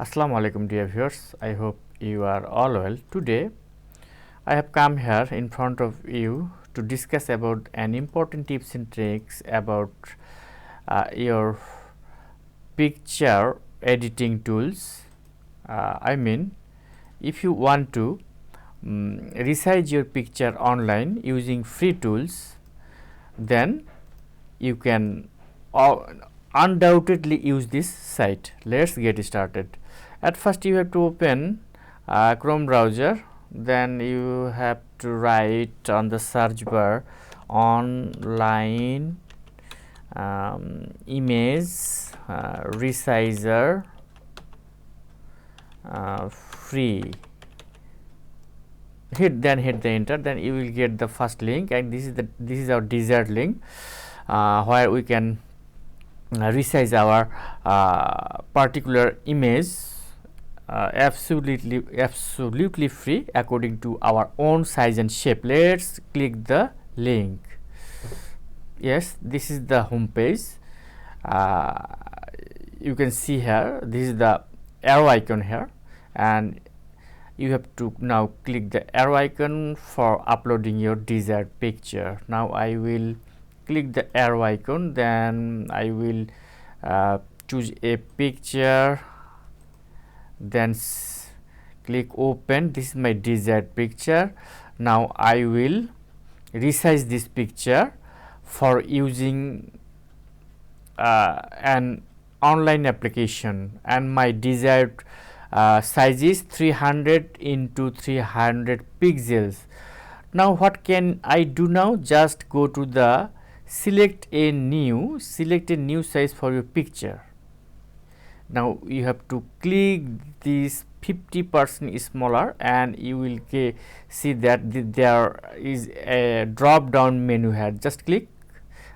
Assalamu alaikum dear viewers, I hope you are all well. Today I have come here in front of you to discuss about an important tips and tricks about your picture editing tools. I mean, if you want to resize your picture online using free tools, then you can undoubtedly use this site. Let's get started. At first you have to open Chrome browser, then you have to write on the search bar online image resizer free. Hit the enter, then you will get the first link, and this is our desired link where we can resize our particular image absolutely free according to our own size and shape. Let's click the link. Yes, this is the home page. You can see here, this is the arrow icon here, and you have to now click the arrow icon for uploading your desired picture. Now I will click the arrow icon, then I will choose a picture, then click open. This is my desired picture. Now I will resize this picture for using an online application, and my desired size is 300 into 300 pixels. Now what can I do now? Just go to the select a new size for your picture. Now you have to click this 50% smaller, and you will see that there is a drop down menu here. Just click,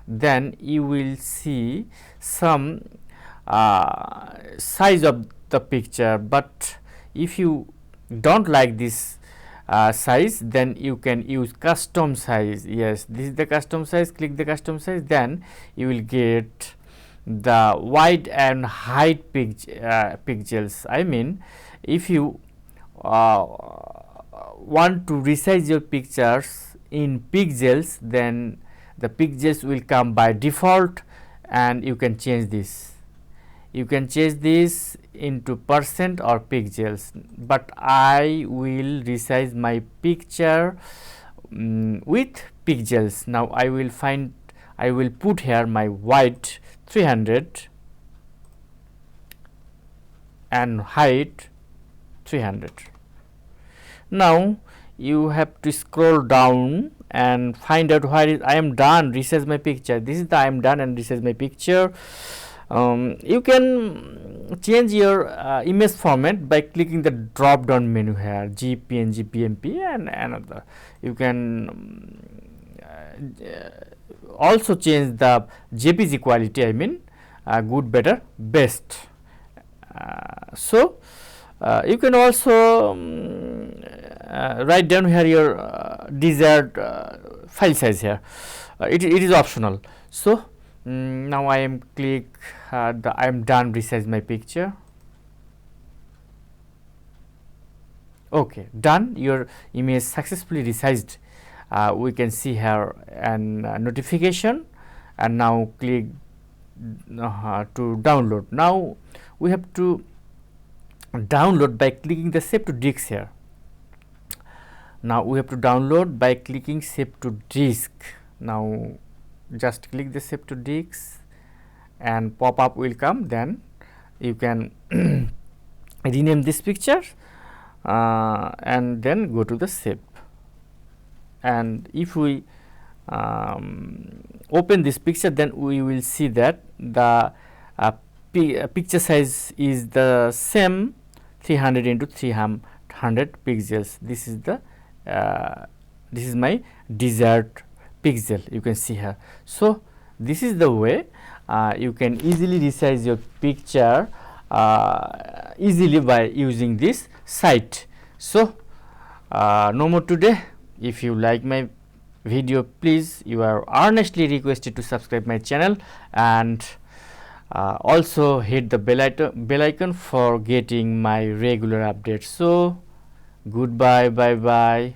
then you will see some size of the picture, but if you don't like this size, then you can use custom size. Yes, this is the custom size. Click the custom size, then you will get the width and height pixels. I mean, if you want to resize your pictures in pixels, then the pixels will come by default, and you can change this. You can change this into percent or pixels, but I will resize my picture with pixels. Now I will put here my width 300 and height 300. Now you have to scroll down and find out where is I am done resize my picture. This is the I am done and resize my picture. You can change your image format by clicking the drop down menu here, GPNG, PNP, and another. You can also change the JPG quality, I mean good, better, best. So you can also write down here your desired file size here. It is optional. So now I am click the I am done resize my picture. Okay, done. Your image successfully resized. We can see here an notification, and now click to download. Now we have to download by clicking the save to disk here. Now we have to download by clicking save to disk. Now just click the save to disk, and pop up will come. Then you can rename this picture and then go to the save. And if we open this picture, then we will see that the picture size is the same, 300 into 300 pixels. This is my desired pixel, you can see here. So this is the way you can easily resize your picture easily by using this site. So no more today. If you like my video, please, you are earnestly requested to subscribe my channel, and Also hit the bell icon for getting my regular updates. So goodbye, bye bye.